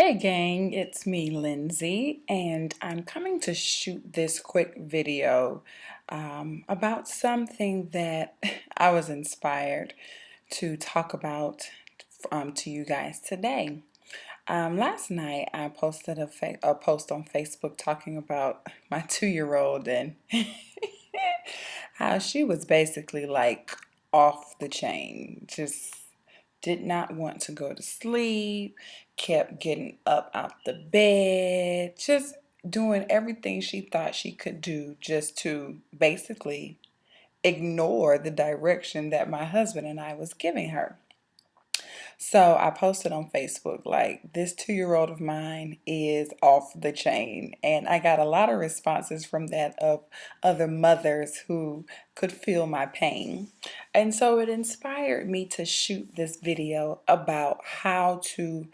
Hey gang, it's me, Lindsay, and I'm coming to shoot this quick video about something that I was inspired to talk about to you guys today. Last night, I posted a post on Facebook talking about my 2-year-old and how she was basically like off the chain, just did not want to go to sleep, kept getting up out the bed, just doing everything she thought she could do just to basically ignore the direction that my husband and I was giving her. So I posted on Facebook, like, this 2-year-old of mine is off the chain. And I got a lot of responses from that of other mothers who could feel my pain. And so it inspired me to shoot this video about how to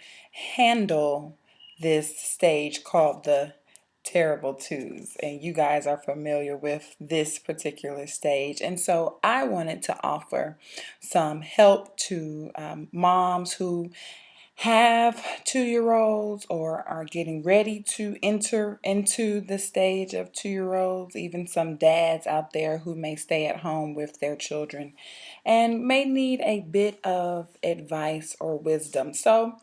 handle this stage called the terrible twos, and you guys are familiar with this particular stage. And so I wanted to offer some help to moms who have 2-year-olds or are getting ready to enter into the stage of 2-year-olds, even some dads out there who may stay at home with their children and may need a bit of advice or wisdom. So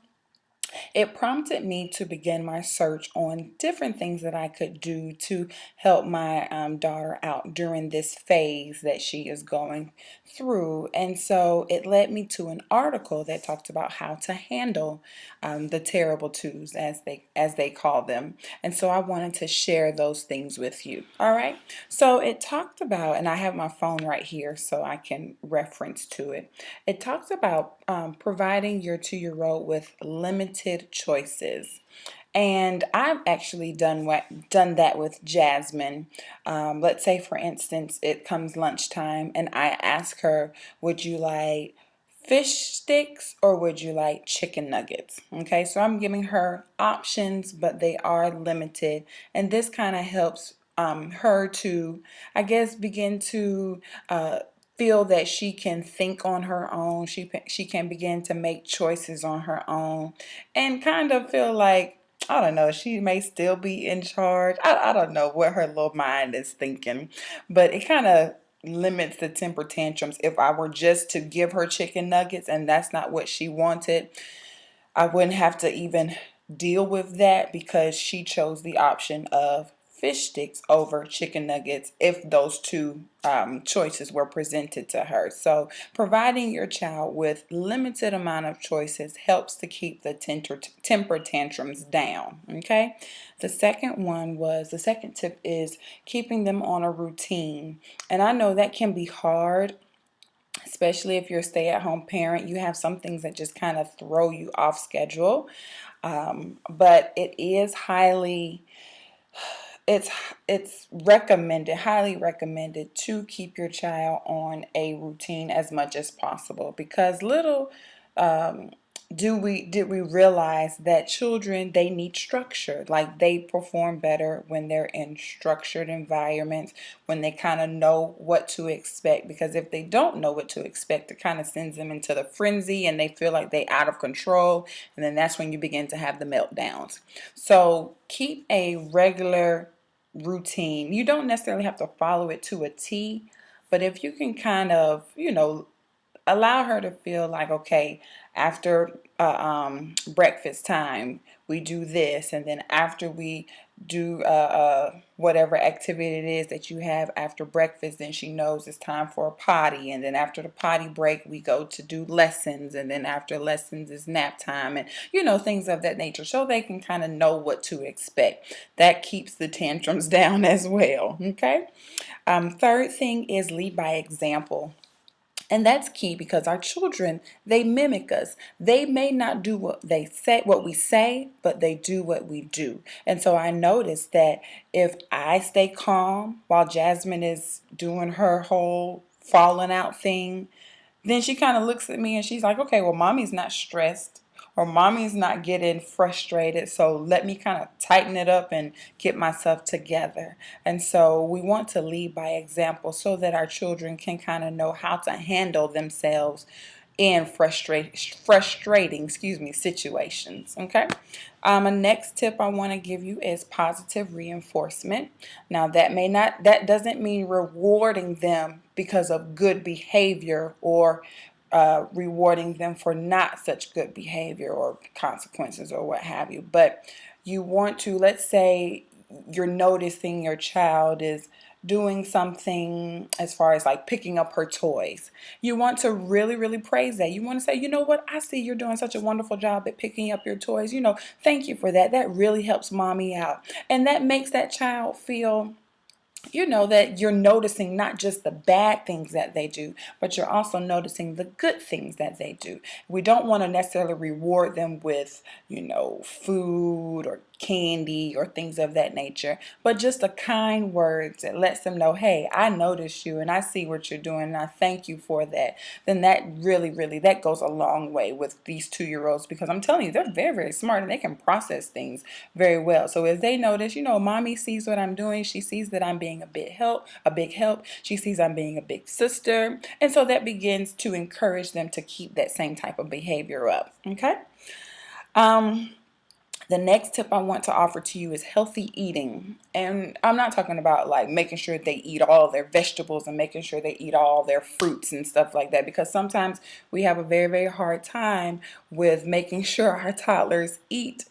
it prompted me to begin my search on different things that I could do to help my daughter out during this phase that she is going through. And so it led me to an article that talked about how to handle the terrible twos, as they call them. And so I wanted to share those things with you. All right. So it talked about, and I have my phone right here so I can reference to it. It talks about providing your 2-year-old with limited choices. And I've actually done that with Jasmine. Let's say, for instance, it comes lunchtime, and I ask her, "Would you like fish sticks or would you like chicken nuggets?" Okay, so I'm giving her options, but they are limited, and this kind of helps her to, I guess, begin to feel that she can think on her own. She can begin to make choices on her own, and kind of feel like, I don't know, she may still be in charge. I don't know what her little mind is thinking, but it kind of limits the temper tantrums. If I were just to give her chicken nuggets and that's not what she wanted, I wouldn't have to even deal with that because she chose the option of fish sticks over chicken nuggets if those two choices were presented to her. So providing your child with limited amount of choices helps to keep the temper tantrums down. Okay. The second tip is keeping them on a routine. And I know that can be hard, especially if you're a stay-at-home parent. You have some things that just kind of throw you off schedule. But it is it's highly recommended to keep your child on a routine as much as possible, because little um, did we realize that children, they need structure. Like, they perform better when they're in structured environments, when they kind of know what to expect. Because if they don't know what to expect, it kind of sends them into the frenzy and they feel like they're out of control, and then that's when you begin to have the meltdowns. So keep a regular routine. You don't necessarily have to follow it to a T, but if you can kind of, allow her to feel like, okay, after breakfast time, we do this, and then after we do whatever activity it is that you have after breakfast, then she knows it's time for a potty, and then after the potty break, we go to do lessons, and then after lessons is nap time, and things of that nature, so they can kind of know what to expect. That keeps the tantrums down as well. Okay. Third thing is lead by example. And that's key, because our children, they mimic us. They may not do what we say, but they do what we do. And so I noticed that if I stay calm while Jasmine is doing her whole falling out thing, then she kind of looks at me and she's like, okay, well, mommy's not stressed or mommy's not getting frustrated. So let me kind of tighten it up and get myself together. And so we want to lead by example so that our children can kind of know how to handle themselves in frustrating, situations. Okay. A next tip I want to give you is positive reinforcement. Now that doesn't mean rewarding them because of good behavior, or rewarding them for not such good behavior or consequences or what have you. But you want to, let's say you're noticing your child is doing something as far as like picking up her toys. You want to really, really praise that. You want to say, you know what, I see you're doing such a wonderful job at picking up your toys. Thank you for that. That really helps mommy out. And that makes that child feel, that you're noticing not just the bad things that they do, but you're also noticing the good things that they do. We don't want to necessarily reward them with, food or candy or things of that nature, but just a kind words that lets them know, hey, I notice you and I see what you're doing and I thank you for that. Then that really, really, that goes a long way with these 2-year-olds, because I'm telling you, they're very, very smart and they can process things very well. So if they notice, mommy sees what I'm doing, she sees that I'm being a big help. She sees I'm being a big sister. And so that begins to encourage them to keep that same type of behavior up. Okay. The next tip I want to offer to you is healthy eating. And I'm not talking about like making sure they eat all their vegetables and making sure they eat all their fruits and stuff like that, because sometimes we have a very, very hard time with making sure our toddlers eat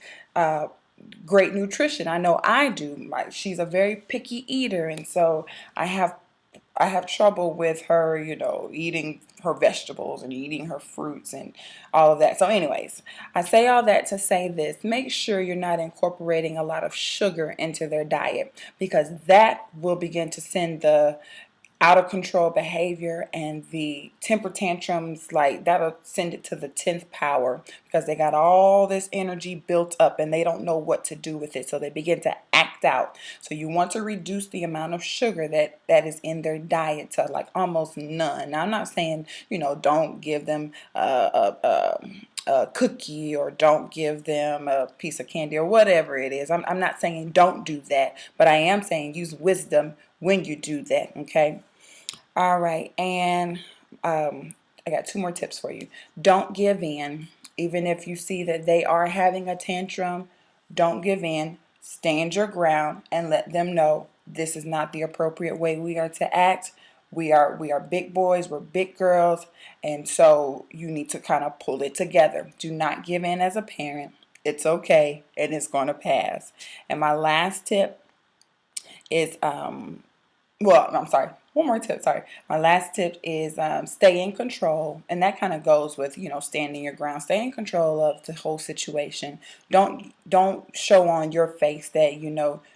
great nutrition. I know I do. She's a very picky eater, and so I have trouble with her, eating her vegetables and eating her fruits and all of that. So anyways, I say all that to say this: make sure you're not incorporating a lot of sugar into their diet, because that will begin to send the out of control behavior and the temper tantrums, like that'll send it to the 10th power, because they got all this energy built up and they don't know what to do with it, so they begin to act out. So you want to reduce the amount of sugar that is in their diet to like almost none. Now I'm not saying don't give them a cookie, or don't give them a piece of candy, or whatever it is. I'm not saying don't do that, but I am saying use wisdom when you do that. Okay. All right, and I got 2 more tips for you. Don't give in. Even if you see that they are having a tantrum, don't give in. Stand your ground and let them know this is not the appropriate way we are to act. We are big boys, we're big girls, and so you need to kind of pull it together. Do not give in as a parent. It's okay, and it's going to pass. And my last tip is well, I'm sorry. One more tip. Sorry. My last tip is stay in control. And that kind of goes with, standing your ground. Stay in control of the whole situation. Don't show on your face that,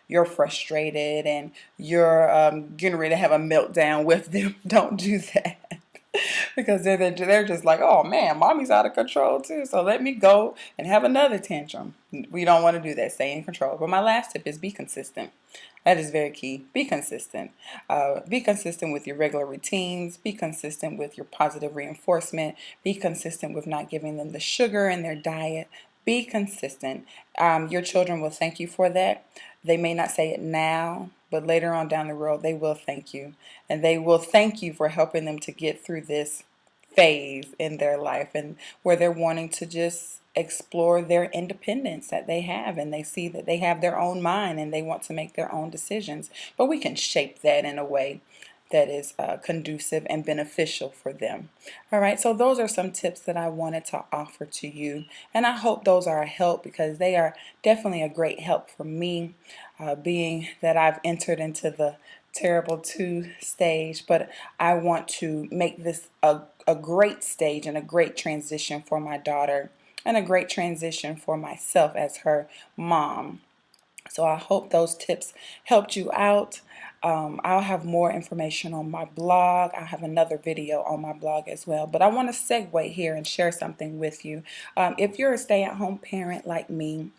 you're frustrated and you're getting ready to have a meltdown with them. Don't do that. Because they're just like, oh man, mommy's out of control too, so let me go and have another tantrum. We don't want to do that. Stay in control. But my last tip is be consistent. That is very key. Be consistent. Be consistent with your regular routines. Be consistent with your positive reinforcement. Be consistent with not giving them the sugar in their diet. Be consistent. Your children will thank you for that. They may not say it now, but later on down the road, they will thank you. And they will thank you for helping them to get through this phase in their life, and where they're wanting to just explore their independence that they have, and they see that they have their own mind and they want to make their own decisions. But we can shape that in a way that is conducive and beneficial for them. All right, so those are some tips that I wanted to offer to you, and I hope those are a help, because they are definitely a great help for me, being that I've entered into the terrible 2 stage, but I want to make this a great stage and a great transition for my daughter, and a great transition for myself as her mom. So I hope those tips helped you out. I'll have more information on my blog. I'll have another video on my blog as well. But I want to segue here and share something with you. If you're a stay-at-home parent like me,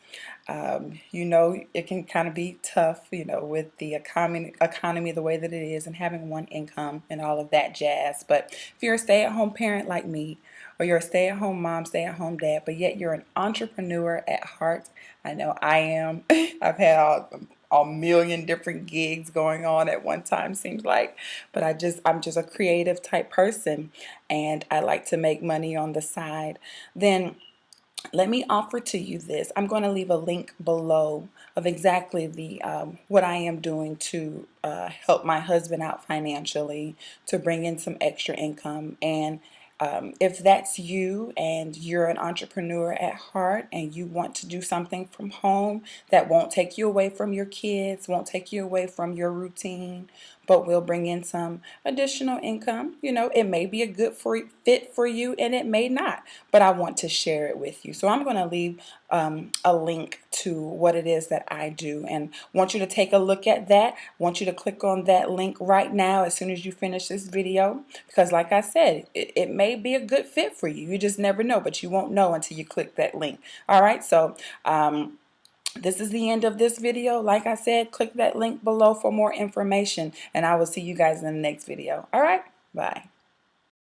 it can kind of be tough, with the economy the way that it is, and having one income and all of that jazz. But if you're a stay-at-home parent like me, or you're a stay-at-home mom, stay-at-home dad, but yet you're an entrepreneur at heart, I know I am. I've had a million different gigs going on at one time, seems like. But I'm just a creative type person, and I like to make money on the side. Then let me offer to you this. I'm going to leave a link below of exactly the what I am doing to help my husband out financially, to bring in some extra income. And if that's you and you're an entrepreneur at heart and you want to do something from home that won't take you away from your kids, won't take you away from your routine, but will bring in some additional income, it may be a good fit for you and it may not, but I want to share it with you. So I'm going to leave a link to what it is that I do, and want you to take a look at that. Want you to click on that link right now as soon as you finish this video, because like I said, it may be a good fit for you. You just never know, but you won't know until you click that link. All right, so this is the end of this video. Like I said, click that link below for more information, and I will see you guys in the next video. All right, bye.